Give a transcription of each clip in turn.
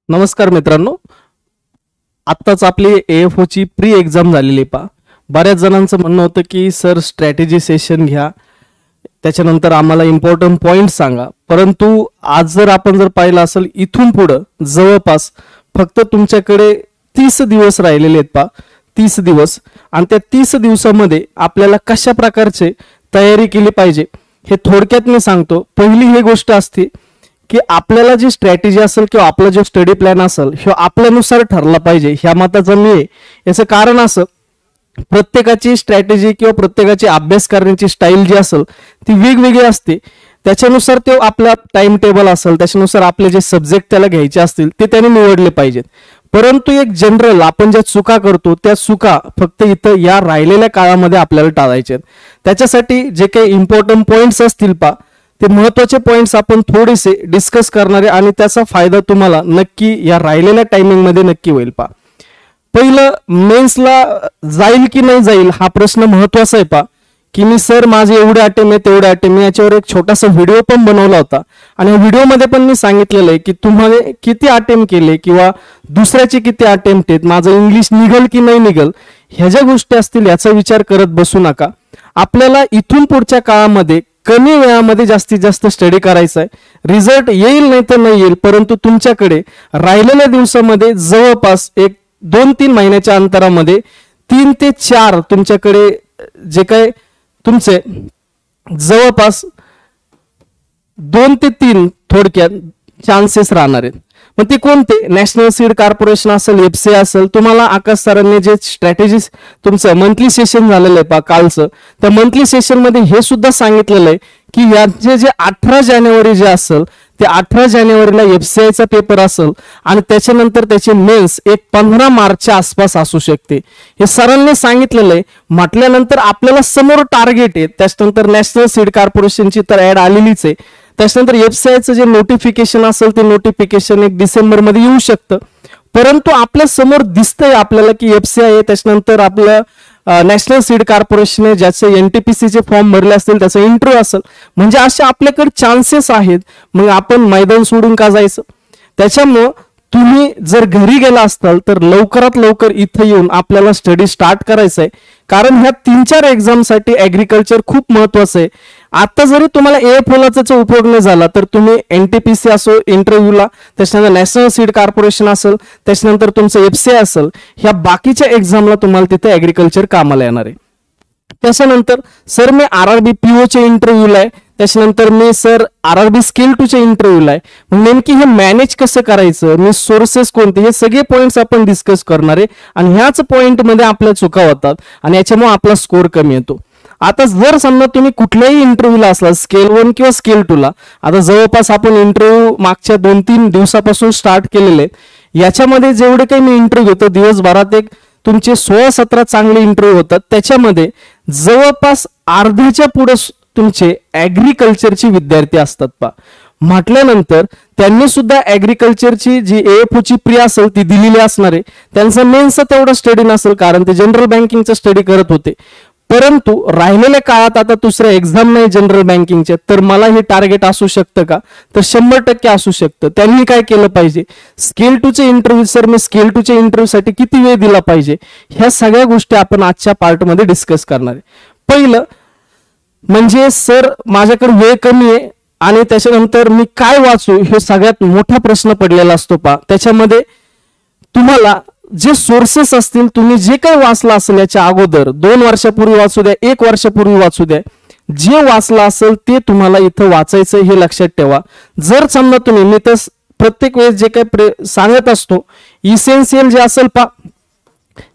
नमस्कार मित्रांनो, आत्ताच आपली AFO ची प्री एक्झाम झालेली पहा. बऱ्याच जणांचं म्हणणं होतं की सर स्ट्रॅटेजी सेशन घ्या, त्याच्यानंतर आम्हाला इम्पॉर्टंट पॉइंट सांगा. परंतु आज जर आपण पाहिलं असेल, इथून पुढे जवळपास फक्त तुमच्याकडे 30 दिवस राहिलेले आहेत पहा. 30 दिवस, आणि त्या 30 दिवसामध्ये आपल्याला कशा प्रकारचे तयारी केली पाहिजे हे थोडक्यात मी सांगतो. पहिली ही गोष्ट असते की आपल्याला जी स्ट्रॅटेजी असेल किंवा आपला जो स्टडी प्लॅन असेल हे आपल्यानुसार ठरला पाहिजे. ह्या मताचा मी आहे. याचं कारण असं, प्रत्येकाची स्ट्रॅटेजी किंवा प्रत्येकाची अभ्यास करण्याची स्टाईल जी असेल ती वेगवेगळी असते. त्याच्यानुसार तो आपला टाइम टेबल असेल, त्याच्यानुसार आपले जे सब्जेक्ट त्याला घ्यायचे असतील ते त्याने निवडले पाहिजेत. परंतु एक जनरल आपण ज्या चुका करतो त्या चुका फक्त इथं या राहिलेल्या काळामध्ये आपल्याला टाळायच्या आहेत. त्याच्यासाठी जे काही इम्पॉर्टंट पॉइंट्स असतील पहा, ते महत्वाचे पॉइंट्स आपण थोडेसे डिस्कस करणारे आणि त्याचा फायदा तुम्हाला नक्की या राहिलेल्या टायमिंग मध्ये नक्की होईल पहा. पहिलं, मेन्सला जाईल की नाही जाईल हा प्रश्न महत्वाचा आहे पहा. की मी सर माझे एवढे अटेम्प्ट आहे तेवढे अटेम्प्ट, मी याच्यावर एक छोटासा व्हिडिओ पण बनवला होता आणि व्हिडिओमध्ये पण मी सांगितलेलं आहे की तुम्हाला किती अटेम्प्ट केले किंवा दुसऱ्याचे किती अटेम्प्ट आहेत, माझं इंग्लिश निघल की नाही निघल, ह्या ज्या गोष्टी असतील याचा विचार करत बसू नका. आपल्याला इथून पुढच्या काळामध्ये कमी वेळामध्ये जास्तीत जास्त स्टडी करायचा आहे. रिझल्ट येईल नाही तर नाही येईल, परंतु तुमच्याकडे राहिलेल्या दिवसामध्ये जवळपास एक 2-3 महिन्याच्या अंतरामध्ये 3 ते 4 तुमच्याकडे जे काय तुमचे जवळपास 2 ते 3 थोडक्यात चान्सेस राहणार आहेत. मग ते कोणते? नॅशनल सीड कॉर्पोरेशन असेल, FCI असेल. तुम्हाला आकाश सरांनी जे स्ट्रॅटेजी तुमचं मंथली सेशन झालेलं आहे पहा कालचं, त्या मंथली सेशन मध्ये हे सुद्धा सांगितलेलं आहे की याचे जे 18 जानेवारी जे असेल ते 18 जानेवारीला FCI चा पेपर असेल आणि त्याच्यानंतर त्याचे मेन्स एक 15 मार्चच्या आसपास असू शकते. हे सरांनी सांगितलेलं आहे. म्हटल्यानंतर आपल्याला समोर टार्गेट आहे. त्याच्यानंतर नॅशनल सीड कॉर्पोरेशनची तर ऍड आलेलीच आहे. त्याच्यानंतर FCI जे नोटिफिकेशन असेल ते नोटिफिकेशन 1 डिसेंबर मध्ये येऊ शकतं. परंतु आपल्या समोर दिसतंय आपल्याला की FCI आहे, त्याच्यानंतर आपलं नॅशनल सीड कॉर्पोरेशन आहे, ज्याचे NTPC चे फॉर्म भरले असतील त्याचा इंटरव्ह्यू असेल. म्हणजे असे आपल्याकडे चान्सेस आहेत. मग आपण मैदान सोडून का जायचं? त्याच्यामुळं तुम्ही जर घरी गेला असताल तर लवकरात लवकर इथं येऊन आपल्याला स्टडी स्टार्ट करायचं आहे. कारण ह्या 3-4 एक्झामसाठी ऍग्रिकल्चर खूप महत्वाचं आहे. आता जरी तुम्हाला AFOचा उपयोग नाही झाला तर तुम्ही NTPC असो इंटरव्ह्यूला, त्याच्यानंतर नॅशनल सीड कॉर्पोरेशन असेल, त्याच्यानंतर तुमचं FCI असेल, ह्या बाकीच्या एक्झामला तुम्हाला तिथे ऍग्रिकल्चर कामाला येणार आहे. त्याच्यानंतर सर मी RRB PO चे इंटरव्ह्यूला आहे, त्याच्यानंतर मी सर RRB स्किल 2 चे इंटरव्ह्यूला आहे. मग नेमकी हे मॅनेज कसं करायचं, मी सोर्सेस कोणते, हे सगळे पॉइंट्स आपण डिस्कस करणार आहे. आणि ह्याच पॉइंट मध्ये आपल्या चुका होतात आणि याच्यामुळे आपला स्कोर कमी येतो. आता जर समजा तुम्ही कुठल्याही इंटरव्ह्यूला असला, स्केल 1 किंवा स्केल 2 ला, आता जवळपास आपण इंटरव्ह्यू मागच्या 2-3 दिवसापासून स्टार्ट केलेले आहेत. याच्यामध्ये जेवढे काही मी इंटरव्ह्यू घेतो दिवसभरात एक तुमचे 16-17 चांगले इंटरव्ह्यू होतात. त्याच्यामध्ये जवळपास अर्ध्याच्या पुढे तुमचे ऍग्रिकल्चरचे विद्यार्थी असतात पहा. म्हटल्यानंतर त्यांनी सुद्धा ऍग्रिकल्चरची जी AFO ची प्री असेल ती दिलेली असणार आहे. त्यांचा मेन्सचा तेवढा स्टडी नसेल कारण ते जनरल बँकिंगचा स्टडी करत होते. परंतु राहिलेल्या काळात आता दुसऱ्या एक्झाम नाही जनरल बँकिंगचे, तर मला हे टार्गेट असू शकतं का? तर 100% असू शकतं. त्यांनी काय केलं पाहिजे? स्केल 2 चे इंटरव्ह्यू, सर मी स्केल 2 चे इंटरव्ह्यू साठी किती वेळ दिला पाहिजे, ह्या सगळ्या गोष्टी आपण आजच्या पार्टमध्ये डिस्कस करणार आहे. पहिलं म्हणजे सर माझ्याकडे वेळ कमी आहे आणि त्याच्यानंतर मी काय वाचू, हे सगळ्यात मोठा प्रश्न पडलेला असतो पहा. त्याच्यामध्ये तुम्हाला जे सोर्सेस असतील, तुम्ही जे काही वाचलं असेल याच्या अगोदर 2 वर्षापूर्वी वाचू द्या, 1 वर्षापूर्वी वाचू द्या, जे वाचलं असेल ते तुम्हाला इथं वाचायचं हे लक्षात ठेवा. जर समजा तुम्ही, मी तर प्रत्येक वेळेस जे काही सांगत असतो, इसेन्शियल जे असेल पा,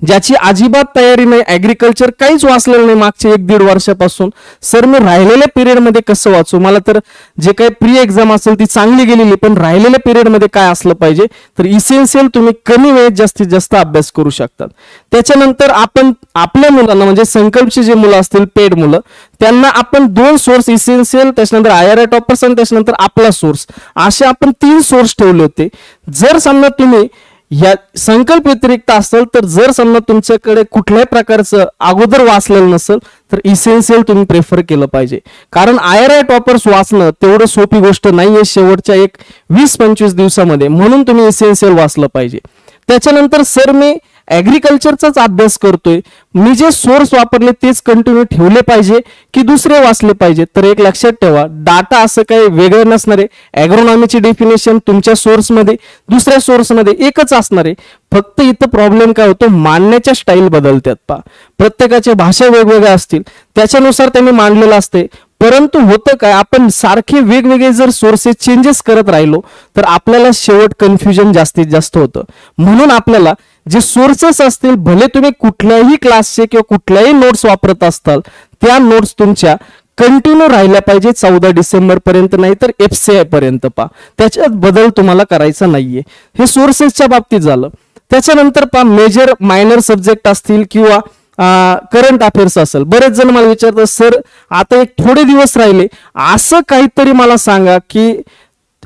ज्याची अजिबात तयारी नाही, ऍग्रिकल्चर काहीच वाचलेलं नाही मागच्या 1-1.5 वर्षापासून, सर मी राहिलेल्या पिरियड मध्ये कसं वाचू, मला तर जे काही प्री एक्झाम असेल ती चांगली गेलेली, पण राहिलेल्या पिरियड मध्ये काय असलं पाहिजे, तर इसेन्शियल तुम्ही कमी वेळेत जास्तीत जास्त अभ्यास करू शकतात. त्याच्यानंतर आपण आपल्या मुलांना म्हणजे संकल्पचे जे मुलं असतील, पेड मुलं, त्यांना आपण 2 सोर्स इसेन्शियल, त्याच्यानंतर IRI टॉपर्स आणि त्याच्यानंतर आपला सोर्स, असे आपण 3 सोर्स ठेवले होते. जर समजा तुम्ही या संकल्प व्यतिरिक्त असेल तर जर समजा तुमच्याकडे कुठल्याही प्रकारचं अगोदर वाचलेलं नसेल तर इसेन्शियल तुम्ही प्रेफर केलं पाहिजे, कारण IRI टॉपर्स वाचणं तेवढं सोपी गोष्ट नाहीये शेवटच्या एक 20-25 दिवसामध्ये, म्हणून तुम्ही इसेन्शियल वाचलं पाहिजे. त्याच्यानंतर सर मी ऍग्रिकल्चरचाच अभ्यास करतोय, मी जे सोर्स वापरले तेच कंटिन्यू ठेवले पाहिजे की दुसरे वाचले पाहिजे. तर एक लक्षात ठेवा, डाटा असं काही वेगळं नसणार आहे. ॲग्रोनॉमीची डेफिनेशन तुमच्या सोर्समध्ये दुसऱ्या सोर्समध्ये एकच असणार आहे. फक्त इथं प्रॉब्लेम काय होतो, मांडण्याच्या स्टाईल बदलतात. प्रत्येकाच्या भाषा वेगवेगळ्या असतील, त्याच्यानुसार त्यांनी मांडलेलं असते. परंतु होतं काय, आपण सारखे वेगवेगळे जर सोर्सेस चेंजेस करत राहिलो तर आपल्याला शेवट कन्फ्युजन जास्तीत जास्त होतं. म्हणून आपल्याला जे सोर्सेस असतील, भले तुम्ही कुठल्याही क्लासचे किंवा कुठल्याही नोट्स वापरत असताल, त्या नोट्स तुमच्या कंटिन्यू राहिल्या पाहिजे 14 डिसेंबर पर्यंत, नाही तर FCI पर्यंत. त्याच्यात बदल तुम्हाला करायचा नाहीये. हे सोर्सेसच्या बाबतीत झालं. त्याच्यानंतर मेजर मायनर सब्जेक्ट असतील किंवा करंट अफेअर्स असेल. बरेच जण मला विचारतात, सर आता एक थोडे दिवस राहिले, असं काहीतरी मला सांगा की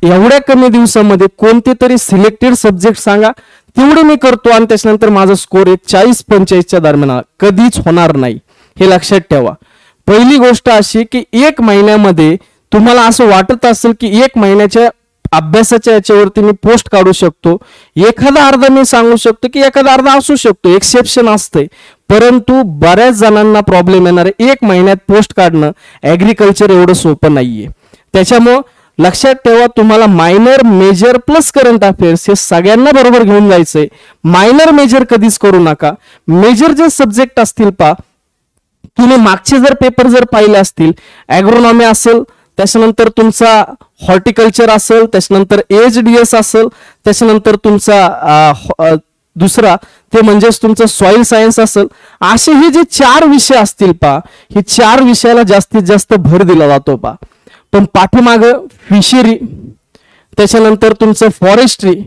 एवढ्या कमी दिवसामध्ये कोणते तरी सिलेक्टेड सब्जेक्ट सांगा, तेवढे मी करतो आणि त्याच्यानंतर माझा स्कोर एक 40-45च्या दरम्यान. कधीच होणार नाही, हे लक्षात ठेवा. पहिली गोष्ट अशी की 1 महिन्यामध्ये तुम्हाला असं वाटत असेल की 1 महिन्याच्या अभ्यासाच्या याच्यावरती मी पोस्ट काढू शकतो, एखादा अर्धा मी सांगू शकतो की एखादा अर्धा असू शकतो, एक्सेप्शन असते. परंतु बऱ्याच जणांना प्रॉब्लेम येणार आहे, 1 महिन्यात पोस्ट काढणं ऍग्रिकल्चर एवढं सोपं नाहीये. त्याच्यामुळं लक्षात ठेवा, तुम्हाला minor, major plus current affairs हे सगळ्यांना बरोबर घेऊन जायचंय. मायनर मेजर कधीच करू नका. मेजर जे सब्जेक्ट असतील तुम्ही मागचे जर पेपर जर पाहिले असतील, ॲग्रोनॉमी असेल, त्याच्यानंतर तुमचा हॉर्टिकल्चर असेल, त्याच्यानंतर AHDS असेल, त्याच्यानंतर तुमचा दुसरा ते म्हणजेच तुमचं सॉइल सायन्स असेल, असे हे जे 4 विषय असतील हे 4 विषयाला जास्तीत जास्त भर दिला जातो. पण पाठीमाग फिशरी, त्याच्यानंतर तुमचं फॉरेस्ट्री,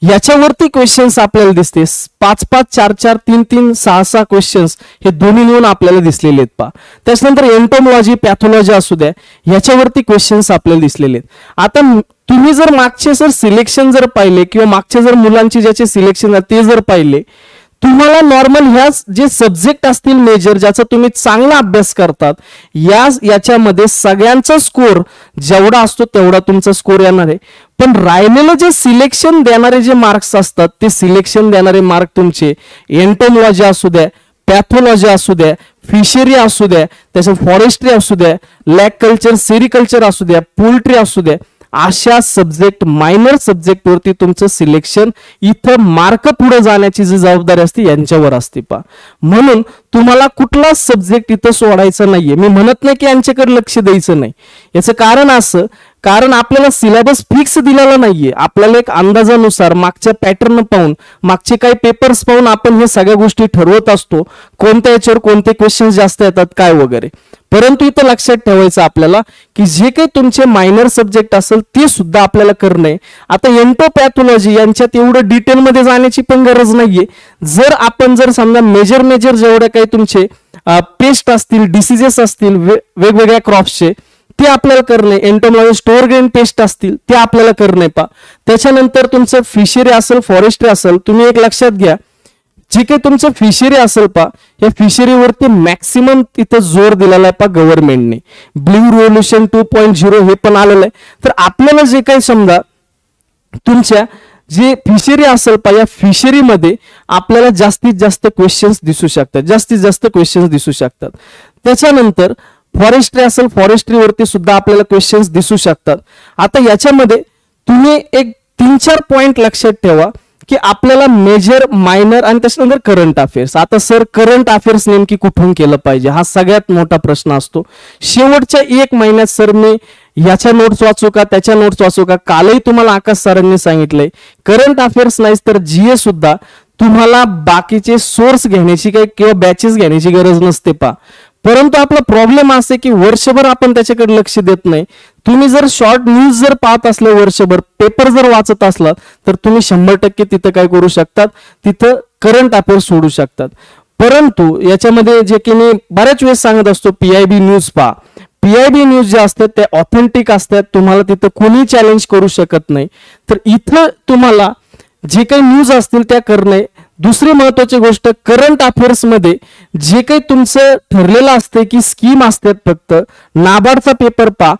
याच्यावरती क्वेश्चन्स आपल्याला दिसते. 5-5, 4-4, 3-3, 6-6 क्वेश्चन्स हे दोन्ही मिळून आपल्याला दिसलेले आहेत. त्याच्यानंतर एंटोमॉलॉजी, पॅथॉलॉजी असू द्या, याच्यावरती क्वेश्चन्स आपल्याला दिसलेले आहेत. आता तुम्ही जर मागचे सर सिलेक्शन जर पाहिले किंवा मागचे जर मुलांचे ज्याचे सिलेक्शन ते जर पाहिले, तुम्हाला नॉर्मल ह्या जे सब्जेक्ट असतील मेजर, ज्याचा तुम्ही चांगला अभ्यास करतात, याच्यामध्ये सगळ्यांचा स्कोर जेवढा असतो तेवढा तुमचा स्कोर येणार आहे. पण राहिलेलं जे सिलेक्शन देणारे जे मार्क्स असतात, ते सिलेक्शन देणारे मार्क तुमचे एंटोमॉलॉजी असू द्या, पॅथॉलॉजी असू द्या, फिशरी असू द्या, त्याच्यात फॉरेस्ट्री असू द्या, लॅग कल्चर, सेरिकल्चर असू द्या, पोल्ट्री असू द्या, अशा सब्जेक्ट मायनर सब्जेक्ट वरती तुमचं सिलेक्शन, इथं मार्क पुढे जाण्याची जी जबाबदारी असते यांच्यावर असते. म्हणून तुम्हाला कुठला सब्जेक्ट इथं सोडायचा नाहीये. मी म्हणत नाही की यांच्याकडे लक्ष द्यायचं नाही, याचं कारण असं, कारण आपल्याला सिलेबस फिक्स दिलेला नाहीये. आपल्याला एक अंदाजानुसार मागच्या पॅटर्न पाहून, मागचे काही पेपर्स पाहून आपण हे सगळ्या गोष्टी ठरवत असतो, कोणत्या याच्यावर कोणते क्वेश्चन जास्त येतात काय वगैरे. परंतु इथं लक्षात ठेवायचं आपल्याला की जे काही तुमचे मायनर सब्जेक्ट असेल ते सुद्धा आपल्याला करणे. आता एंटोपॅथॉलॉजी यांच्यात एवढं डिटेलमध्ये जाण्याची पण गरज नाहीये. जर आपण जर समजा मेजर जेवढे काही तुमचे पेस्ट असतील, डिसीजेस असतील वेगवेगळ्या क्रॉप्सचे, ते आपल्याला करणे. एंटोमॉलॉजी स्टोअर ग्रेन पेस्ट असतील ते आपल्याला करणे. त्याच्यानंतर तुमचं फिशरी असेल, फॉरेस्ट्री असेल, तुम्ही एक लक्षात घ्या, जे काही तुमचं फिशरी असेल या फिशरीवरती मॅक्सिमम तिथं जोर दिलेला आहे गव्हर्नमेंटने. ब्ल्यू रिव्होल्युशन 2.0 हे पण आलेलं आहे. तर आपल्याला जे काही समजा तुमच्या जे फिशरी असेल या फिशरीमध्ये आपल्याला जास्तीत जास्त क्वेश्चन्स दिसू शकतात, त्याच्यानंतर फॉरेस्ट्री असेल, फॉरेस्ट्रीवरती सुद्धा आपल्याला क्वेश्चन्स दिसू शकतात. आता याच्यामध्ये तुम्ही एक 3-4 पॉइंट लक्षात ठेवा की आपल्याला मेजर, मायनर आणि त्याच्यानंतर करंट अफेअर्स. आता सर करंट अफेअर्स नेमकी कुठून केलं पाहिजे, हा सगळ्यात मोठा प्रश्न असतो. शेवटच्या 1 महिन्यात सर मी याच्या नोट्स वाचू का, त्याच्या नोट्स वाचू का? कालही तुम्हाला आकाश सरांनी सांगितलंय, करंट अफेअर्स नाहीच तर GA सुद्धा तुम्हाला बाकीचे सोर्स घेण्याची काही किंवा बॅचेस घेण्याची गरज नसते. परंतु आपला प्रॉब्लेम असे की वर्षभर आपण त्याच्याकडे लक्ष देत नाही. तुम्ही जर शॉर्ट न्यूज जर पाहत असले, वर्षभर पेपर जर वाचत असलात, तर तुम्ही 100% तिथं काय करू शकतात, तिथं करंट अफेअर्स सोडू शकतात. परंतु याच्यामध्ये जे की मी बऱ्याच वेळेस सांगत असतो, PIB न्यूज PIB न्यूज जे असतात ते ऑथेंटिक असतात, तुम्हाला तिथं कोणी चॅलेंज करू शकत नाही. तर इथं तुम्हाला जे काही न्यूज असतील त्या करणे. दुसरी महत्वाची गोष्ट, करंट अफेअर्स मध्ये जे काही तुमचं ठरलेलं असते की स्कीम असतात, फक्त नाबार्डचा पेपर पहा,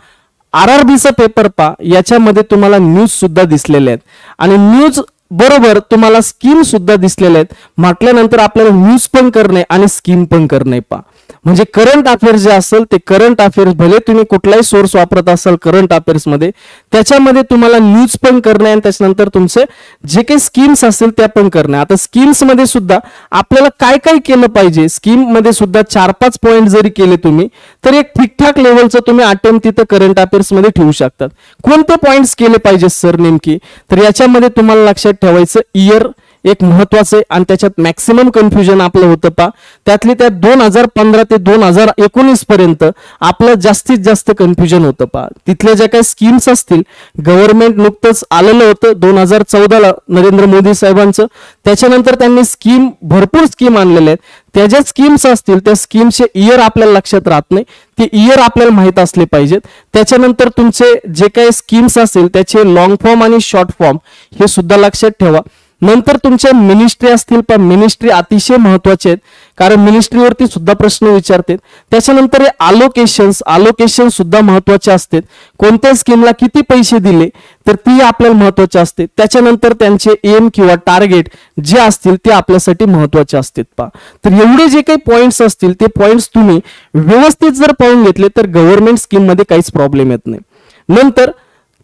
RRBचा पेपर पहा, याच्यामध्ये तुम्हाला न्यूज सुद्धा दिसलेले आहेत आणि न्यूज बरोबर तुम्हाला स्कीम सुद्धा दिसलेल्या आहेत. म्हटल्यानंतर आपल्याला न्यूज पण करणे आणि स्कीम पण करणे पहा. म्हणजे करंट अफेअर जे असेल ते करंट अफेअर्स, भले तुम्ही कुठलाही सोर्स वापरत असाल करंट अफेअर्स मध्ये, त्याच्यामध्ये तुम्हाला न्यूज पण करणे आणि त्याच्यानंतर तुमचे जे काही स्कीम्स असतील त्या पण करणे. आता स्कीम्स मध्ये सुद्धा आपल्याला काय काय केलं पाहिजे, स्कीम मध्ये सुद्धा 4-5 पॉईंट जरी केले तुम्ही तर एक ठीकठाक लेवलचं तुम्ही अटेम्प्ट तिथं करंट अफेअर्स मध्ये ठेवू शकतात. कोणते पॉइंट्स केले पाहिजे सर नेमकी, तर याच्यामध्ये तुम्हाला लक्षात ठेवायचं इयर एक महत्वाचं आहे आणि त्याच्यात मॅक्सिमम कन्फ्युजन आपलं होतं पा. त्यातली त्यात 2015 ते 2019 पर्यंत आपलं जास्तीत जास्त कन्फ्युजन होतं पा. तिथल्या ज्या काही स्कीम्स असतील, गव्हर्नमेंट नुकतंच आलेलं होतं 2014ला नरेंद्र मोदी साहेबांचं, त्याच्यानंतर त्यांनी स्कीम भरपूर स्कीम आणलेल्या आहेत. त्या ज्या स्कीम्स असतील त्या स्कीमचे इयर आपल्याला लक्षात राहत नाही, ते इयर आपल्याला माहित असले पाहिजेत. त्याच्यानंतर तुमचे जे काही स्कीम्स असतील त्याचे लॉंग फॉर्म आणि शॉर्ट फॉर्म हे सुद्धा लक्षात ठेवा. नंतर तुमच्या मिनिस्ट्री असतील, पण मिनिस्ट्री अतिशय महत्वाचे आहेत कारण मिनिस्ट्रीवरती सुद्धा प्रश्न विचारतात. त्याच्यानंतर अलोकेशन सुद्धा महत्वाचे असतात. कोणत्या स्कीमला किती पैसे दिले तर ती आपल्याला महत्वाचे असते. त्याच्यानंतर त्यांचे एम किंवा टार्गेट जे असतील ते आपल्यासाठी महत्वाचे असतात पा. तर एवढे जे काही पॉइंट्स असतील ते पॉइंट्स तुम्ही व्यवस्थित जर पाहून घेतले तर गव्हर्नमेंट स्कीम मध्ये काहीच प्रॉब्लेम येत नाही. नंतर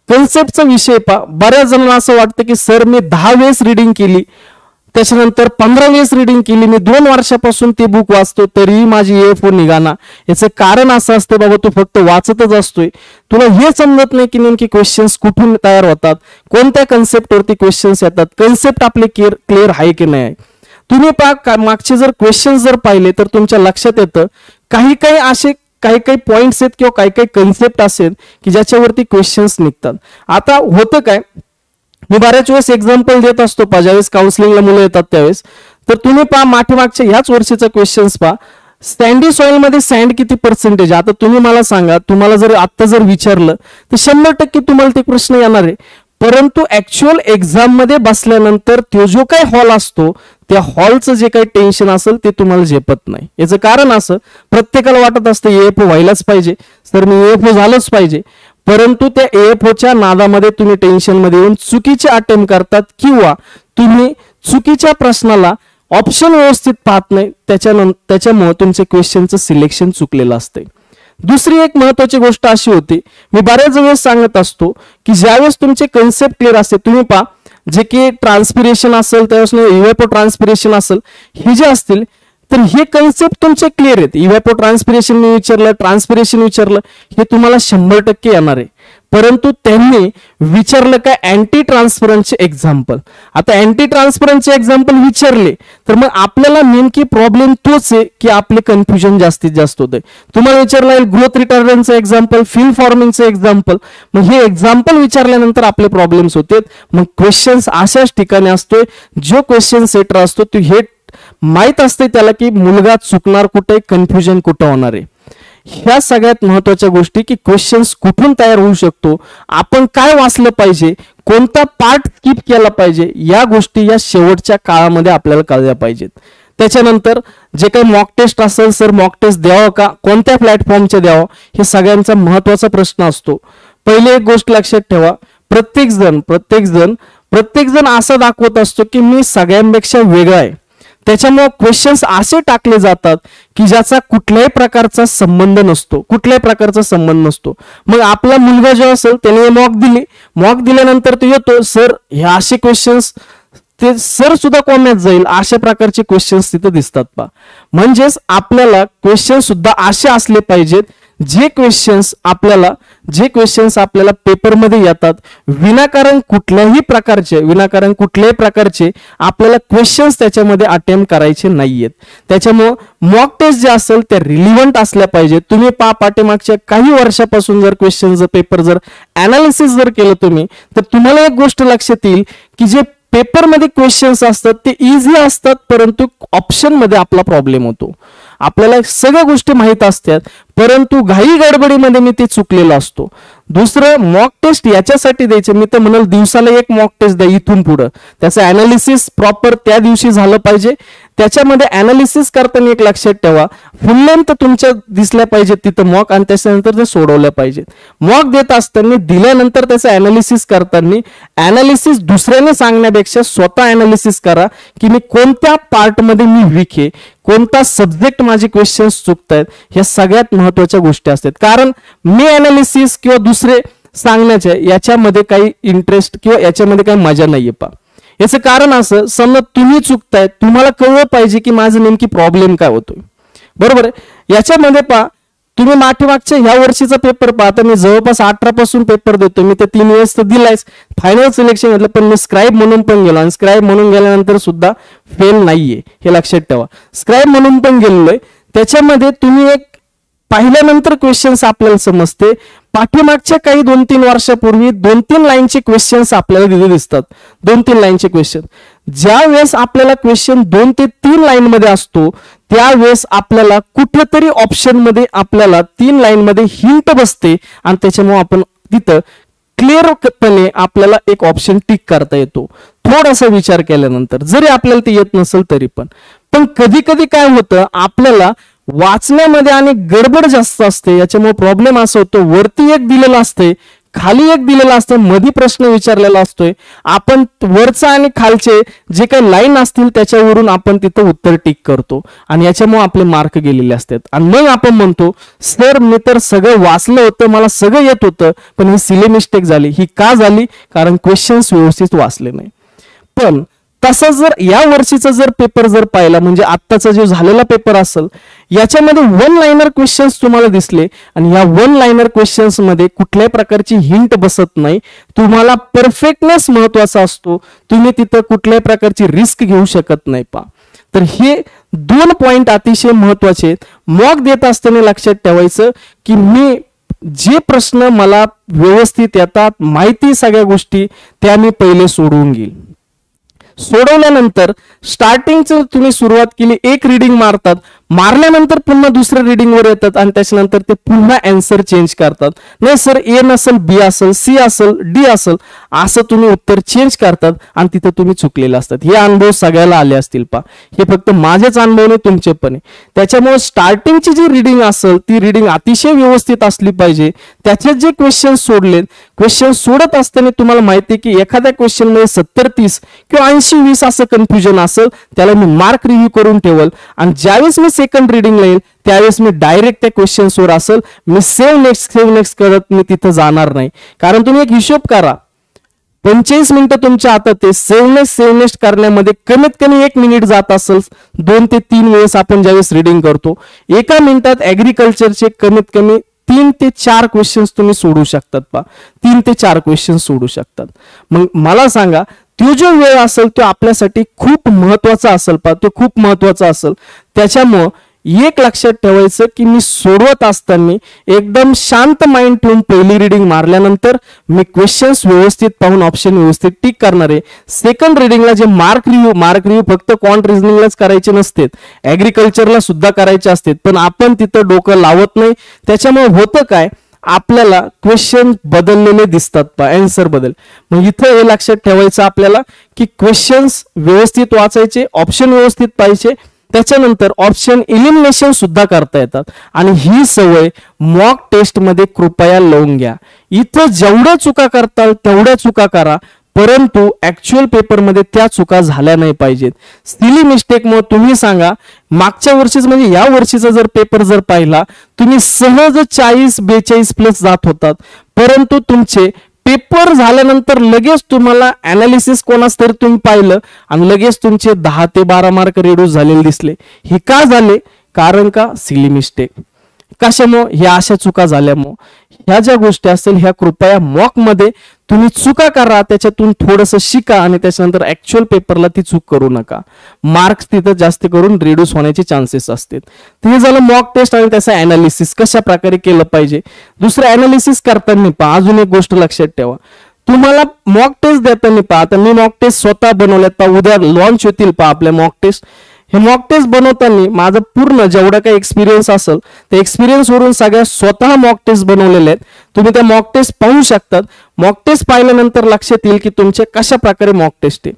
कन्सेप्टचा विषय पहा. बऱ्याच जणांना असं वाटतं की सर मी 10 वेळेस रीडिंग केली, त्याच्यानंतर 15 वेळेस रीडिंग केली, मी 2 वर्षापासून ते बुक वाचतो तरीही माझी AFO निघाना. याचं कारण असं असतं बाबा, तू फक्त वाचतच असतोय, तुला हे समजत नाही की नेमकी क्वेश्चन्स कुठून तयार होतात, कोणत्या कन्सेप्टवरती क्वेश्चन्स येतात, कन्सेप्ट आपले क्लिअर आहे की नाही. तुम्ही पहा मागचे जर क्वेश्चन्स जर पाहिले तर तुमच्या लक्षात येतं काही काही पॉइंट्स आहेत किंवा काही काही कन्सेप्ट असेल की ज्याच्यावरती क्वेश्चन्स निघतात. आता होतं काय, मी बऱ्याच वेळेस एक्झाम्पल देत असतो पहा, ज्यावेळेस काउन्सिलिंगला मुलं येतात त्यावेळेस. तर तुम्ही पहा मागच्या ह्याच वर्षीचा क्वेश्चन्स पहा, सॅन्डी सॉइल मध्ये सँड किती पर्सेंटेज. आता तुम्ही मला सांगा, तुम्हाला जर आता जर विचारलं तर 100% तुम्हाला ते प्रश्न येणार आहे. परंतु ऍक्च्युअल एक्झाम मध्ये बसल्यानंतर तो जो काही हॉल असतो त्या हॉलचं जे काही टेन्शन असेल ते तुम्हाला झेपत नाही. याचं कारण असं, प्रत्येकाला वाटत असतं AFO व्हायलाच पाहिजे, तर मी AFO झालंच पाहिजे, परंतु त्या AFOच्या नादामध्ये तुम्ही टेन्शन मध्ये येऊन चुकीचे अटेम्प्ट करतात किंवा तुम्ही चुकीच्या प्रश्नाला ऑप्शन व्यवस्थित पाहत नाही, त्याच्यामुळे तुमचे क्वेश्चनचं सिलेक्शन चुकलेलं असते. दुसरी एक महत्वाची गोष्ट अशी होती, मी बऱ्याच वेळेस सांगत असतो की ज्यावेळेस तुमचे कन्सेप्ट क्लिअर असते, तुम्ही पहा जे की ट्रान्सपिरेशन असेल त्यावेळेस इव्हॅपो ट्रान्सपिरेशन असेल, हे जे असतील तर हे कन्सेप्ट तुमचे क्लिअर आहेत. इव्हॅपो ट्रान्सपिरेशन मी विचारलं, ट्रान्सपिरेशन विचारलं, हे तुम्हाला 100% येणार आहे. परंतु त्यांनी विचारलं काय, अँटी ट्रान्सपरन्सचे एक्झाम्पल. आता अँटी ट्रान्सपरन्सचे एक्झाम्पल विचारले तर मग आपल्याला नेमकी प्रॉब्लेम तोच आहे की आपले कन्फ्युजन जास्तीत जास्त होते. तुम्हाला विचारलं ग्रोथ रिटार्डंटचं एक्झाम्पल, फील्ड फॉर्मिंगचं एक्झाम्पल, मग हे एक्झाम्पल विचारल्यानंतर आपले प्रॉब्लेम्स होते. मग क्वेश्चन्स अशाच ठिकाणी असतोय, जो क्वेश्चन सेटर असतो तो हे माहित असते त्याला की मुलगा चुकणार कुठे, कन्फ्युजन कुठं होणार आहे. ह्या सगळ्यात महत्वाच्या गोष्टी की क्वेश्चन्स कुठून तयार होऊ शकतो, आपण काय वाचलं पाहिजे, कोणता पार्ट स्किप केला पाहिजे, या गोष्टी या शेवटच्या काळामध्ये आपल्याला कळल्या पाहिजेत. त्याच्यानंतर जे काही मॉक टेस्ट असेल, सर मॉक टेस्ट द्यावं का, कोणत्या प्लॅटफॉर्मचे द्यावं, हे सगळ्यांचा महत्वाचा प्रश्न असतो. पहिली एक गोष्ट लक्षात ठेवा, प्रत्येक जण असं दाखवत असतो की मी सगळ्यांपेक्षा वेगळा आहे, त्याच्यामुळे क्वेश्चन्स असे टाकले जातात की ज्याचा कुठल्याही प्रकारचा संबंध नसतो. मग आपला मुलगा जो असेल त्याने मॉक दिल्यानंतर तो येतो, सर हे असे क्वेश्चन्स, ते सर सुद्धा कोण्यात जाईल, अशा प्रकारचे क्वेश्चन्स तिथे दिसतात पा. म्हणजेच आपल्याला क्वेश्चन सुद्धा असे असले पाहिजेत जे क्वेश्चन्स आपल्याला पेपरमध्ये येतात, विनाकारण कुठल्याही प्रकारचे आपल्याला क्वेश्चन्स त्याच्यामध्ये अटेम्प्ट करायचे नाहीयेत. त्याच्यामुळे मॉक टेस्ट जे असेल त्या रिलिव्हंट असल्या पाहिजे. तुम्ही पाठीमागच्या काही वर्षापासून जर क्वेश्चन पेपर जर अनालिसिस जर केलं तुम्ही, तर तुम्हाला एक गोष्ट लक्षात येईल की जे पेपरमध्ये क्वेश्चन्स असतात ते इझी असतात, परंतु ऑप्शन मध्ये आपला प्रॉब्लेम होतो. आपल्याला सगळ्या गोष्टी माहित असतात, परंतु घाई गडबडीमध्ये मी ते चुकलेलो असतो. दुसरं मॉक टेस्ट याच्यासाठी द्यायचं, मी तर म्हणाल दिवसाला एक मॉक टेस्ट द्या इथून पुढं. त्याचं अनालिसिस प्रॉपर त्या दिवशी झालं पाहिजे. त्याच्यामध्ये अनालिसिस करताना एक लक्षात ठेवा, फुल लेंथ तुमच्या दिसल्या पाहिजेत तिथं मॉक, आणि त्याच्यानंतर ते सोडवल्या पाहिजेत. मॉक देत असताना दिल्यानंतर त्याचं अनालिसिस करताना अनालिसिस दुसऱ्याने सांगण्यापेक्षा स्वतः अनालिसिस करा की मी कोणत्या पार्टमध्ये मी वीक आहे, कोणता सब्जेक्ट माझे क्वेश्चन्स चुकतायत. ह्या सगळ्यात महत्वाच्या गोष्टी असतात. कारण मी अनालिसिस किंवा दुसरे सांगण्याच्या याच्यामध्ये काही इंटरेस्ट किंवा याच्यामध्ये काही मजा नाहीये. याचं कारण असं, समजा तुम्ही चुकताय, तुम्हाला कळलं पाहिजे की माझं नेमकी प्रॉब्लेम काय होतोय, बरोबर आहे. याच्यामध्ये तुम्ही मागच्या ह्या वर्षीचा पेपर आता मी जवळपास 18 पासून पेपर देतो. मी तर 3 वेळेस तर दिलायच, फायनल सिलेक्शन घेतलं, पण मी स्क्राईब म्हणून पण गेलो, आणि स्क्राईब म्हणून गेल्यानंतर सुद्धा फेल नाहीये, हे लक्षात ठेवा. स्क्राईब म्हणून पण गेलोय. त्याच्यामध्ये तुम्ही एक पाहिल्यानंतर क्वेश्चन्स आपल्याला समजते. पाठीमागच्या काही 2-3 वर्षापूर्वी 2-3 लाईनचे क्वेश्चन्स आपल्याला दिले दिसतात. 2-3 लाईनचे क्वेश्चन, ज्या वेळेस आपल्याला क्वेश्चन 2 ते 3 लाईन मध्ये असतो, त्यावेळेस आपल्याला कुठेतरी ऑप्शन मध्ये आपल्याला 3 लाईन मध्ये हिंट बसते, आणि त्याच्यामुळे आपण तिथं क्लिअरपणे आपल्याला एक ऑप्शन टिक करता येतो. थोडासा विचार केल्यानंतर, जरी आपल्याला ते येत नसेल तरी पण कधी कधी काय होतं, आपल्याला वाचण्यामध्ये आणि गडबड जास्त असते. याच्यामुळे प्रॉब्लेम असा होतो, वरती एक दिलेला असते, खाली एक दिलेला असते, मध्ये प्रश्न विचारलेला असतोय, आपण वरचा आणि खालचे जे काही लाईन असतील त्याच्यावरून आपण तिथं उत्तर टिक करतो, आणि याच्यामुळे आपले मार्क गेलेले असतात. आणि मग आपण म्हणतो, सर मी तर सगळं वाचलं होतं, मला सगळं येत होतं, पण ही सिली मिस्टेक झाली. ही का झाली? कारण क्वेश्चन्स व्यवस्थित वाचले नाही. पण तसा जर या वर्षीचा जर पेपर जर पाहिला, म्हणजे आत्ताचा जो झालेला पेपर असेल, याच्यामध्ये 1 लाइनर क्वेश्चन्स तुम्हाला दिसले, आणि या 1 लाइनर क्वेश्चन्स मध्ये कुठल्याही प्रकारची हिंट बसत नाही. तुम्हाला परफेक्टनेस महत्वाचा असतो, तुम्ही तिथं कुठल्याही प्रकारची रिस्क घेऊ शकत नाही. तर हे 2 पॉइंट अतिशय महत्वाचे आहेत. मॉक देत असताना लक्षात ठेवायचं की मी जे प्रश्न मला व्यवस्थित येतात, माहिती सगळ्या गोष्टी, त्या मी पहिले सोडवून घेईल. सोडवल्यानंतर स्टार्टिंगचं तुम्ही सुरुवात केली, एक रीडिंग मारतात, मारल्यानंतर पुन्हा दुसऱ्या रीडिंग वर येतात, आणि त्याच्यानंतर ते पुन्हा आन्सर चेंज करतात. नाही सर ए नसेल, बी असेल, सी असेल, डी असेल, असं तुम्ही उत्तर चेंज करतात, आणि तिथे तुम्ही चुकलेले असतात. हे अनुभव सगळ्याला आले असतील. हे फक्त माझेच अनुभव नाही, तुमचे पण आहे. त्याच्यामुळे स्टार्टिंगची जी रीडिंग असेल ती रीडिंग अतिशय व्यवस्थित असली पाहिजे. त्याच्यात जे क्वेश्चन सोडलेत, क्वेश्चन सोडत असताना तुम्हाला माहिती की एखाद्या क्वेश्चन मध्ये 70-30 किंवा 80-20 असं कन्फ्युजन असेल, त्याला मी मार्क रिव्ह्यू करून ठेवल, आणि ज्यावेळेस मी सेकंड रीडिंगला येईल त्यावेळेस मी डायरेक्ट त्या क्वेश्चन्स वर असेल, मी सेव्ह नेक्स्ट करत मी तिथं जाणार नाही. कारण तुम्ही एक हिशोब करा, 45 मिनिटं तुमच्या हातात आहे. सेव्ह नेक्स्ट करण्यामध्ये कमीत कमी 1 मिनिट जात असेल. 2 ते 3 वेळेस आपण ज्यावेळेस रीडिंग करतो, एका मिनिटात ऍग्रिकल्चरचे कमीत कमी 3 ते 4 क्वेश्चन्स तुम्ही सोडू शकतात. 3 ते 4 क्वेश्चन्स सोडू शकतात. मग मला सांगा, तो जो वेळ असेल तो आपल्यासाठी खूप महत्वाचा असेल. तो खूप महत्वाचा असेल. त्याच्यामुळं एक लक्षात ठेवायचं की मी सोडवत असताना एकदम शांत माइंड ठेवून पहिली रीडिंग मारल्यानंतर मी क्वेश्चन्स व्यवस्थित पाहून ऑप्शन व्यवस्थित टिक करणार आहे. सेकंड रीडिंगला जे मार्क रिव्ह्यू फक्त क्वांट रिझनिंगलाच करायचे नसते, ऍग्रिकल्चरला सुद्धा करायचे असते, पण आपण तिथं डोकं लावत नाही. त्याच्यामुळे होतं काय, आपल्याला क्वेश्चन बदललेले दिसतात, आन्सर बदल. मग इथं हे लक्षात ठेवायचं आपल्याला की क्वेश्चन्स व्यवस्थित वाचायचे, ऑप्शन व्यवस्थित पाहिजे, त्याच्यानंतर ऑप्शन इलिमिनेशन सुद्धा करता येतात. आणि ही सवय मॉक टेस्ट मध्ये कृपया लावून घ्या. इथं जेवढ्या चुका करताल तेवढ्या चुका करा, परंतु ऍक्च्युअल पेपर मध्ये त्या चुका झाल्या नाही पाहिजेत. सिली मिस्टेक मग तुम्ही सांगा, मागच्या वर्षीच म्हणजे या वर्षीचा जर पेपर जर पाहिला, तुम्ही सहज 40-42 प्लस जात होतात, परंतु तुमचे पेपर झाल्यानंतर लगेच तुम्हाला अनालिसिस कोणास तरी तुम्ही पाहिलं आणि लगेच तुमचे 10 ते 12 मार्क रिड्यूस झालेले दिसले. हे का झाले? कारण का सिली मिस्टेक. कशामुळे? ह्या अशा चुका झाल्यामुळे. ह्या ज्या गोष्टी असतील ह्या कृपया मॉक मध्ये तुम्ही चुका करा, त्याच्यातून थोडंसं शिका, आणि त्याच्यानंतर ऍक्च्युअल पेपरला ती चूक करू नका. मार्क्स तिथं जास्त करून रिड्यूस होण्याचे चान्सेस असतात. हे झालं मॉक टेस्ट आणि त्याचा अनालिसिस कशा प्रकारे केलं पाहिजे. दुसरं अनालिसिस करताना पहा, अजून एक गोष्ट लक्षात ठेवा, तुम्हाला मॉक टेस्ट देताना पहा, आता मी मॉक टेस्ट स्वतः बनवल्यात, उद्या लॉन्च होतील पहा आपल्या मॉक टेस्ट. हे मॉक टेस्ट बनवताना माझं पूर्ण जेवढा काही एक्सपिरियन्स असेल त्या एक्सपिरियन्स वरून सगळ्या स्वतः मॉक टेस्ट बनवलेले आहेत. तुम्ही त्या मॉक टेस्ट पाहू शकतात. मॉक टेस्ट पाहिल्यानंतर लक्षात येईल की तुमचे कशा प्रकारे मॉक टेस्ट आहे.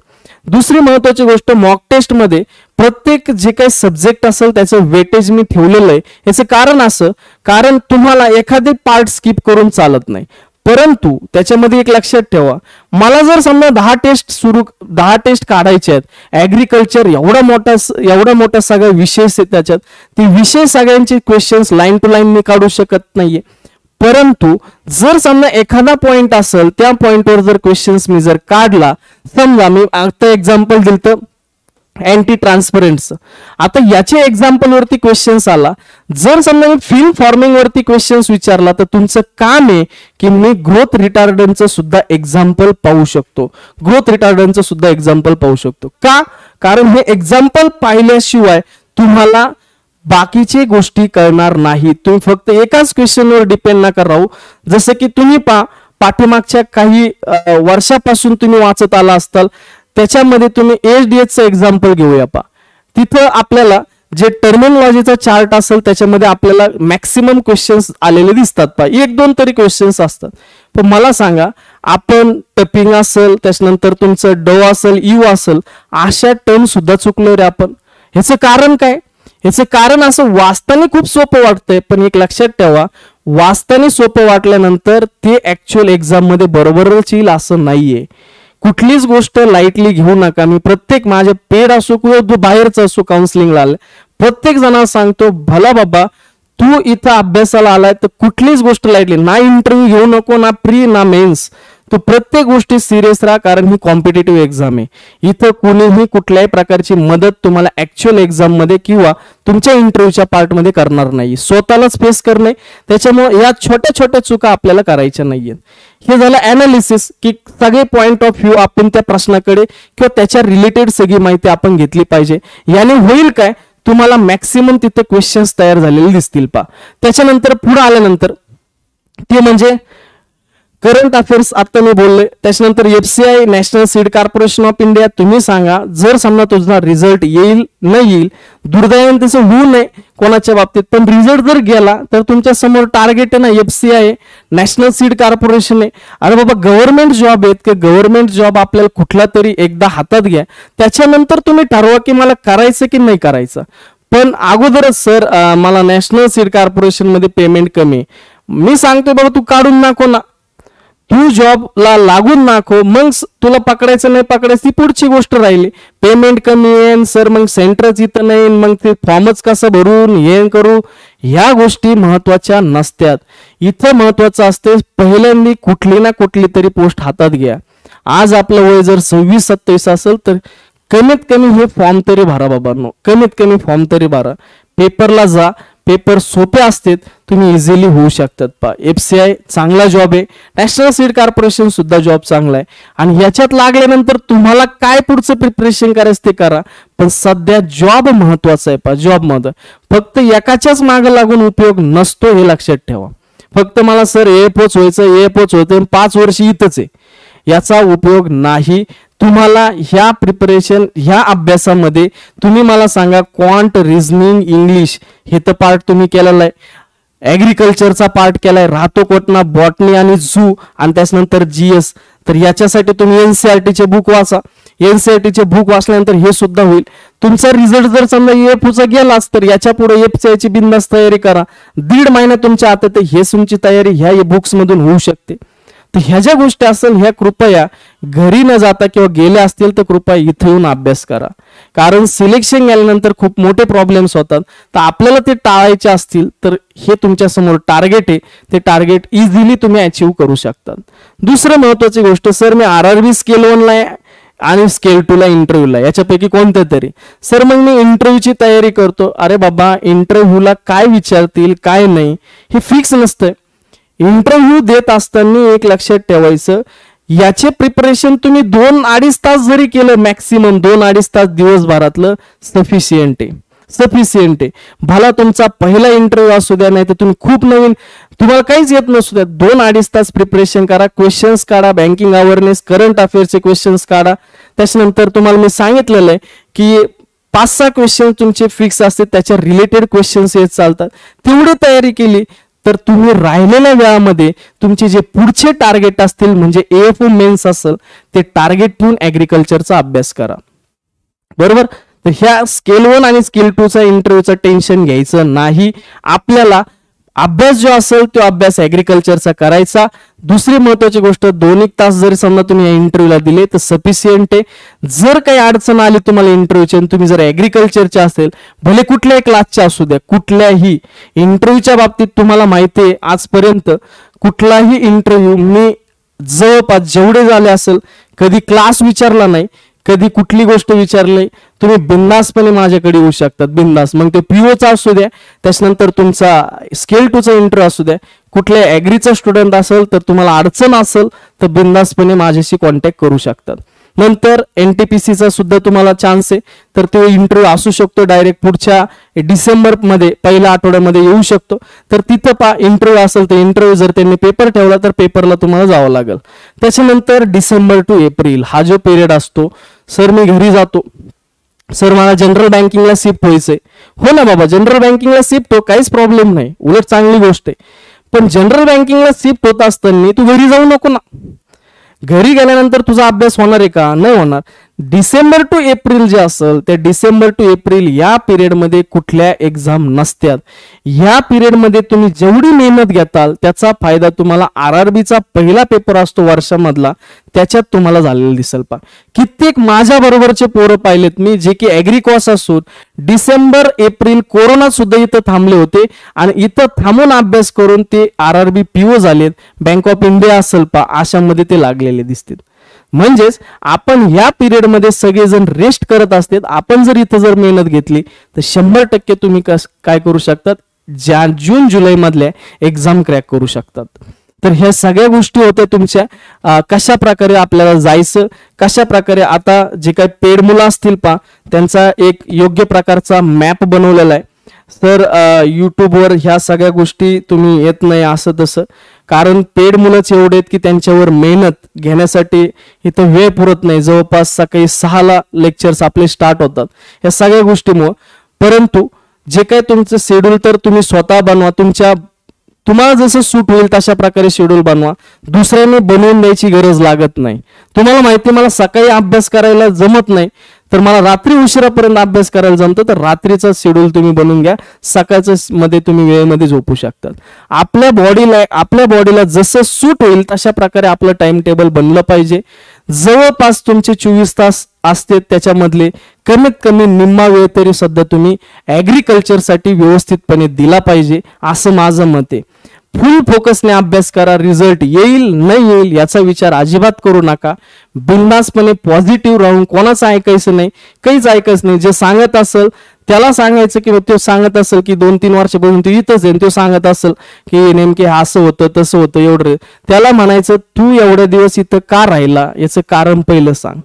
दुसरी महत्वाची गोष्ट, मॉक टेस्ट मध्ये प्रत्येक जे काही सब्जेक्ट असेल त्याचं वेटेज मी ठेवलेलं आहे. याचं कारण असं, कारण तुम्हाला एखादे पार्ट स्किप करून चालत नाही. परंतु त्याच्यामध्ये एक लक्षात ठेवा, मला जर समजा 10 टेस्ट काढायचे आहेत, ऍग्रिकल्चर एवढा मोठा सगळा विषय आहे, त्याच्यात ते विषय सगळ्यांचे क्वेश्चन्स लाईन टू लाईन मी काढू शकत नाहीये. परंतु जर समजा एखादा पॉइंट असेल, त्या पॉइंटवर जर क्वेश्चन्स मी जर काढला, समजा मी आता एक्झाम्पल दिलं अँटी ट्रान्सपरंटचं, आता याचे एक्झाम्पल वरती क्वेश्चन्स आला, जर समजा मी फिल्म फॉर्मिंग वरती क्वेश्चन्स विचारला, तर तुमचं काम आहे की मी ग्रोथ रिटार्डंटचं सुद्धा एक्झाम्पल पाहू शकतो. का? कारण हे एक्झाम्पल पाहिल्याशिवाय तुम्हाला बाकीचे गोष्टी कळणार नाही. तुम्ही फक्त एकाच क्वेश्चनवर डिपेंड नका राहू. जसं की तुम्ही पाठीमागच्या काही वर्षापासून तुम्ही वाचत आला असताल, त्याच्यामध्ये तुम्ही एचडीएचचं एक्झाम्पल घेऊया. तिथं आपल्याला जे टर्मिनॉलॉजीचा चार्ट असेल त्याच्यामध्ये आपल्याला मॅक्सिमम क्वेश्चन्स आलेले दिसतात. 1-2 तरी क्वेश्चन्स असतात. पण मला सांगा, आपण टपिंग असेल, त्याच्यानंतर तुमचं ड असेल, यू असेल, अशा टर्म सुद्धा चुकलो रे आपण. ह्याचं कारण काय? याचं कारण असं, वाचताना खूप सोपं वाटतंय, पण एक लक्षात ठेवा, वाचताना सोपं वाटल्यानंतर ते ऍक्च्युअल एक्झाम मध्ये बरोबरच येईल असं नाहीये. कुठलीच गोष्ट लाईटली घेऊ नका. मी प्रत्येक माझे पेड असो किंवा बाहेरचं असो काउन्सिलिंगला आलं, प्रत्येक जणांना सांगतो, भला बाबा तू इथं अभ्यासाला आलाय तर कुठलीच गोष्ट लाईटली ना, इंटरव्ह्यू घेऊ नको, ना प्री ना मेन्स. तो प्रत्येक गोष्टी सिरियस राहा, कारण ही कॉम्पिटेटिव्ह एक्झाम आहे. इथं कोणीही कुठल्याही प्रकारची मदत तुम्हाला ऍक्च्युअल एक्झाम मध्ये किंवा तुमच्या इंटरव्ह्यूच्या पार्ट मध्ये करणार नाही. स्वतःलाच फेस करणे. त्याच्यामुळे या छोट्या छोट्या चुका आपल्याला करायच्या नाहीयेत. हे झालं अनालिसिस, की सगळे पॉइंट ऑफ व्ह्यू आपण त्या प्रश्नाकडे किंवा त्याच्या रिलेटेड सगळी माहिती आपण घेतली पाहिजे. याने होईल काय, तुम्हाला मॅक्सिमम तिथे क्वेश्चन्स तयार झालेले दिसतील. त्याच्यानंतर पुढे आल्यानंतर ते म्हणजे करंट अफेअर्स. आता मी बोलले. त्याच्यानंतर FCI, national seed corporation of India. तुम्ही सांगा, जर समजा तुझा रिझल्ट येईल न येईल, दुर्दैवाने तसं होऊ नये कोणाच्या बाबतीत, पण रिझल्ट जर गेला तर तुमच्या समोर टार्गेट आहे ना, एफसीआय, नॅशनल सीड कॉर्पोरेशन आहे. अरे बाबा, गव्हर्नमेंट जॉब आहेत की गव्हर्नमेंट जॉब आपल्याला कुठला तरी एकदा हातात घ्या, त्याच्यानंतर तुम्ही ठरवा की मला करायचं की नाही करायचं. पण अगोदरच सर मला नॅशनल सीड कॉर्पोरेशन मध्ये पेमेंट कमी, मी सांगतोय बाबा तू काढून नको ना, तू जॉबला लागून नाखो, मग तुला पकडायचं नाही पकडायचं ती पुढची गोष्ट राहिली. पेमेंट कमी आहे सर, मग सेंटरच इथं नाही, मग ते फॉर्मच कसं भरून हे करू, ह्या गोष्टी महत्वाच्या नसत्यात. इथं महत्वाचं असते पहिल्यांदा कुठली ना कुठली तरी पोस्ट हातात घ्या. आज आपलं वय जर 26-27 असेल तर कमीत कमी हे फॉर्म तरी भरा बाबांनो, कमीत कमी फॉर्म तरी भरा. पेपरला जा, पेपर सोपे असतात, तुम्ही इझिली होऊ शकतात. एफसीआय चांगला जॉब आहे, नॅशनल सीड कॉर्पोरेशन सुद्धा जॉब चांगला आहे. आणि ह्याच्यात लागल्यानंतर तुम्हाला काय पुढचं प्रिपरेशन करायचं ते करा, पण सध्या जॉब महत्वाचा आहे. जॉब मध्ये फक्त एकाच्याच मागे लागून उपयोग नसतो, हे लक्षात ठेवा. फक्त मला सर ए पोच व्हायचं 5 वर्ष इथंच आहे, याचा उपयोग नाही. तुम्हाला ह्या प्रिपरेशन, ह्या अभ्यासामध्ये तुम्ही मला सांगा, क्वांट, रिझनिंग, इंग्लिश हे तर पार्ट तुम्ही केलेला आहे, ऍग्रिकल्चरचा पार्ट केलाय, राहतो कोटना, बॉटनी आणि झू, आणि त्याच्यानंतर जीएस. तर याच्यासाठी तुम्ही एनसीईआरटीचे बुक वाचा. एनसीईआरटीचे बुक वाचल्यानंतर हे सुद्धा होईल. तुमचा रिझल्ट जर समजा एफचा गेलाच तर याच्या पुढे एफसीआयची बिंदास तयारी करा. 1.5 महिना तुमच्या हातात, हे तुमची तयारी ह्या बुक्स मधून होऊ शकते. तर ह्या ज्या गोष्टी असेल ह्या कृपया घरी न जाता किंवा गेल्या असतील तर कृपया इथे येऊन अभ्यास करा. कारण सिलेक्शन गेल्यानंतर खूप मोठे प्रॉब्लेम्स होतात. तर आपल्याला ते टाळायचे असतील तर हे तुमच्या समोर टार्गेट आहे, ते टार्गेट इझिली तुम्ही अचीव्ह करू शकतात. दुसरं महत्वाची गोष्ट, सर मी आरआरबी स्केल 1 ला आणि स्केल 2 ला इंटरव्ह्यूला, याच्यापैकी कोणत्या तरी. सर मग मी इंटरव्ह्यूची तयारी करतो. अरे बाबा, इंटरव्ह्यूला काय विचारतील काय नाही हे फिक्स नसतंय. इंटरव्ह्यू देत असताना एक लक्षात ठेवायचं, याचे प्रिपरेशन तुम्ही 2-2.5 तास जरी केलं, मॅक्सिमम 2-2.5 तास दिवसभरातलं सफिशियंट आहे. भला तुमचा पहिला इंटरव्ह्यू असू द्या, नाही तर तुम्ही खूप नवीन, तुम्हाला काहीच येत नसू द्या, 2-2.5 तास प्रिपरेशन करा. क्वेश्चन्स काढा, बँकिंग अवेअरनेस, करंट अफेअर्सचे क्वेश्चन्स काढा. त्याच्यानंतर तुम्हाला मी सांगितलेलं आहे की 5-6 क्वेश्चन तुमचे फिक्स असते, त्याच्या रिलेटेड क्वेश्चन्स येत चालतात. तेवढी तयारी केली तर तुम्ही राहिलेल्या वेळामध्ये तुमचे जे पुढचे टार्गेट असतील म्हणजे AFO मेन्स असेल ते टार्गेट ठेवून ऍग्रिकल्चरचा अभ्यास करा. बरोबर. तर ह्या स्केल 1 आणि स्केल 2 चा इंटरव्ह्यूचं टेन्शन घ्यायचं नाही. आपल्याला अभ्यास जो असेल तो अभ्यास ऍग्रिकल्चरचा करायचा. दुसरी महत्वाची गोष्ट, 2-1 तास जरी समजा तुम्ही या इंटरव्ह्यूला दिले तर सफिशियंट आहे. जर काही अडचण आली तुम्हाला इंटरव्ह्यूची, तुम्ही जर ऍग्रिकल्चरचे असेल, भले कुठल्याही क्लासच्या असू द्या, कुठल्याही इंटरव्ह्यूच्या बाबतीत तुम्हाला माहिती आहे आजपर्यंत कुठलाही इंटरव्ह्यू मी जवळपास जेवढे झाले असेल कधी क्लास विचारला नाही, कधी कुठली गोष्ट विचारली. तुम्ही बिंदासपणे माझ्याकडे येऊ शकतात, बिंदास. मग ते POचा असू द्या, त्याच्यानंतर तुमचा स्केल 2 चा इंटरव्ह्यू असू द्या, कुठल्या ऍग्रीचा स्टुडंट असेल तर तुम्हाला अडचण असेल तर बिंदासपणे माझ्याशी कॉन्टॅक्ट करू शकतात. नंतर NTPCचा सुद्धा तुम्हाला चान्स आहे, तर तो इंटरव्ह्यू असू शकतो डायरेक्ट पुढच्या डिसेंबर मध्ये पहिल्या आठवड्यामध्ये येऊ शकतो. तर तिथं इंटरव्ह्यू असेल तर इंटरव्ह्यू जर त्यांनी पेपर ठेवला तर पेपरला तुम्हाला जावं लागेल. त्याच्यानंतर डिसेंबर टू एप्रिल हा जो पिरियड असतो, सर मी घरी जातो, सर मला जनरल बँकिंगला शिफ्ट व्हायचंय. हो ना बाबा, जनरल बँकिंगला शिफ्ट हो, काहीच प्रॉब्लेम नाही, उलट चांगली गोष्ट आहे. पण जनरल बँकिंगला शिफ्ट होत असताना तू घरी जाऊ नको ना. घरी गेल्यानंतर तुझा अभ्यास होणार आहे का? नाही होणार. डिसेंबर टू एप्रिल जे असेल त्या डिसेंबर टू एप्रिल या पिरियड मध्ये कुठल्या एक्झाम नसतात. या पिरियड मध्ये तुम्ही जेवढी मेहनत घेताल त्याचा फायदा तुम्हाला RRBचा पहिला पेपर असतो वर्षामधला, त्याच्यात तुम्हाला झालेला दिसेल. कित्येक माझ्या बरोबरचे पोरं पाहिलेत मी, जे की ऍग्रिकॉस असून डिसेंबर एप्रिल कोरोना सुद्धा इथं थांबले होते आणि इथं थांबून अभ्यास करून ते RRB PO झालेत. बँक ऑफ इंडिया असेल अशामध्ये ते लागलेले दिसतील. म्हणजेच आपण या पिरियड मध्ये सगळेजण रेस्ट करत असतात. आपण जर इथं जर मेहनत घेतली तर 100% तुम्ही काय करू शकतात, जून जुलै मधल्या एक्झाम क्रॅक करू शकतात. तर ह्या सगळ्या गोष्टी होत्या तुमच्या, कशा प्रकारे आपल्याला जायचं, कशा प्रकारे आता जे काही पेड मुलं असतील त्यांचा एक योग्य प्रकारचा मॅप बनवलेला आहे. सर युट्यूबवर ह्या सगळ्या गोष्टी तुम्ही येत नाही असं तसं, कारण पेड मुलंच एवढे आहेत की त्यांच्यावर मेहनत घेण्यासाठी इथं वेळ पुरत नाही. जवळपास सकाळी 6ला लेक्चर्स आपले स्टार्ट होतात या सगळ्या गोष्टीमुळे. परंतु जे काही तुमचं शेड्यूल तर तुम्ही स्वतः बनवा, तुम्हाला जसं सूट होईल तशा प्रकारे शेड्यूल बनवा. दुसऱ्याने बनवून द्यायची गरज लागत नाही. तुम्हाला माहिती मला सकाळी अभ्यास करायला जमत नाही, तर मला रात्री उशिरापर्यंत अभ्यास करायला जमतं, तर रात्रीचा शेड्यूल तुम्ही बनवून घ्या, सकाळच्या मध्ये तुम्ही वेळेमध्ये झोपू शकतात. आपल्या बॉडीला जसं सूट होईल तशा प्रकारे आपलं टाइम टेबल बनलं पाहिजे. जवळपास तुमचे 24 तास असते, त्याच्यामधले कमीत कमी निम्मा वेळ तरी सध्या तुम्ही ऍग्रिकल्चरसाठी व्यवस्थितपणे दिला पाहिजे असं माझं मत आहे. फुल फोकसने अभ्यास करा. रिझल्ट येईल नाही येईल याचा विचार अजिबात करू नका. बिंदासपणे पॉझिटिव्ह राहून कोणाचं ऐकायचं नाही, काहीच ऐकायचं नाही. जे सांगत असेल त्याला सांगायचं की तो सांगत असेल की 2-3 वर्षापासून तू इथंच आहे, तो सांगत असेल की नेमके असं होतं तसं होतं एवढं, त्याला म्हणायचं तू एवढ्या दिवस इथं का राहिला याचं कारण पहिलं सांग.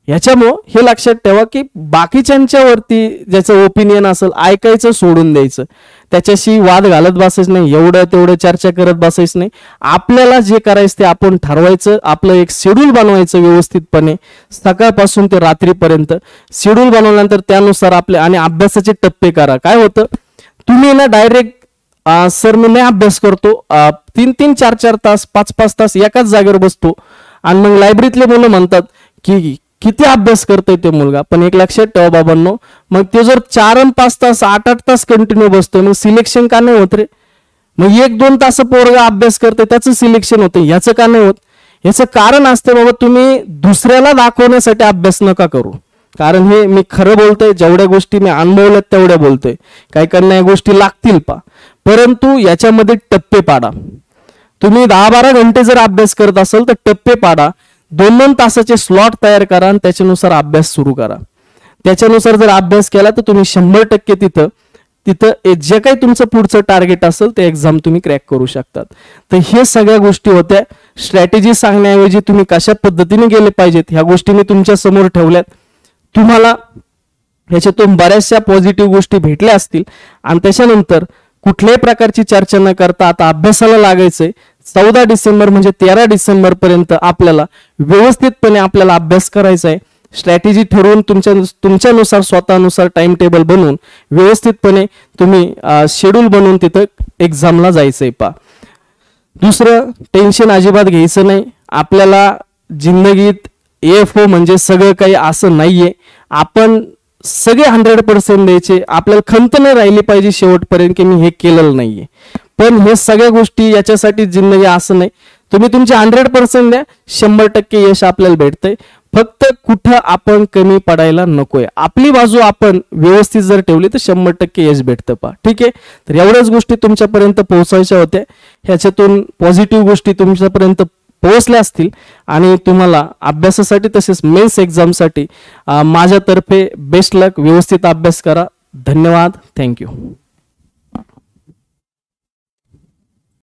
याच्यामुळं हे लक्षात ठेवा की बाकीच्यांच्या वरती ज्याचं ओपिनियन असेल ऐकायचं सोडून द्यायचं, त्याच्याशी वाद घालत बसायचं नाही, एवढं तेवढं चर्चा करत बसायचं नाही. आपल्याला जे करायचं ते आपण ठरवायचं, आपलं एक शेड्यूल बनवायचं व्यवस्थितपणे सकाळपासून ते रात्रीपर्यंत. शेड्यूल बनवल्यानंतर त्यानुसार आपले आणि अभ्यासाचे टप्पे करा. काय होतं, तुम्ही ना डायरेक्ट सर मी नाही अभ्यास करतो, 3-3, 4-4 तास, 5-5 तास एकाच जागेवर बसतो आणि मग लायब्ररीतले मुलं म्हणतात की किती अभ्यास करतोय ते मुलगा. पण एक लक्षात ठेवा बाबांनो, मग ते जर 4-5 तास 8-8 तास कंटिन्यू बसतोय मग सिलेक्शन का नाही होत रे? मग 1-2 तास पोरगा अभ्यास करतोय त्याचं सिलेक्शन होतं, याचं का नाही होत? याचं कारण असते बाबा, तुम्ही दुसऱ्याला दाखवण्यासाठी अभ्यास नका करू. कारण हे मी खरं बोलतोय, जेवढ्या गोष्टी मी अनुभवल्यात तेवढ्या बोलतोय. काही काहींना या गोष्टी लागतील परंतु याच्यामध्ये टप्पे पाडा. तुम्ही 10-12 घंटे जर अभ्यास करत असाल तर टप्पे पाडा. 2-2 तासाचे स्लॉट तयार करा आणि त्याच्यानुसार अभ्यास सुरू करा. त्याच्यानुसार जर अभ्यास केला तर तुम्ही 100% तिथं जे काही तुमचं पुढचं टार्गेट असेल ते एक्झाम तुम्ही क्रॅक करू शकतात. तर हे सगळ्या गोष्टी होत्या. स्ट्रॅटेजी सांगण्याऐवजी तुम्ही कशा पद्धतीने गेले पाहिजेत ह्या गोष्टी मी तुमच्या समोर ठेवल्यात. तुम्हाला ह्याच्यातून बऱ्याचशा पॉझिटिव्ह गोष्टी भेटल्या असतील आणि त्याच्यानंतर कुठल्याही प्रकारची चर्चा न करता आता अभ्यासाला लागायचंय. 14 डिसेंबर म्हणजे 13 डिसेंबर पर्यंत आपल्याला व्यवस्थितपणे आपल्याला अभ्यास करायचा आहे. स्ट्रॅटेजी ठरवून तुमच्यानुसार स्वतःनुसार टाइम टेबल बनवून व्यवस्थितपणे तुम्ही शेड्यूल बनवून तिथं एक्झामला जायचंय पा. दुसरं, टेन्शन अजिबात घ्यायचं नाही. आपल्याला जिंदगीत AFO म्हणजे सगळं काही असं नाहीये. आपण सगळे 100% द्यायचे. आपल्याला खंत नाही राहिली पाहिजे शेवटपर्यंत की मी हे केलेलं नाहीये. पण हे सगळ्या गोष्टी याच्यासाठी जिंदगी असं नाही. तुम्ही तुमचे 100% द्या, 100% यश आपल्याला भेटतंय. फक्त कुठं आपण कमी पडायला नकोय. आपली बाजू आपण व्यवस्थित जर ठेवली तर 100% यश भेटतं पा. ठीक आहे. तर एवढ्याच गोष्टी तुमच्यापर्यंत पोहोचायच्या होत्या. ह्याच्यातून पॉझिटिव्ह गोष्टी तुमच्यापर्यंत पोहोचल्या असतील आणि तुम्हाला अभ्यासासाठी तसेच मेन्स एक्झामसाठी माझ्यातर्फे बेस्ट लक. व्यवस्थित अभ्यास करा. धन्यवाद. थँक्यू.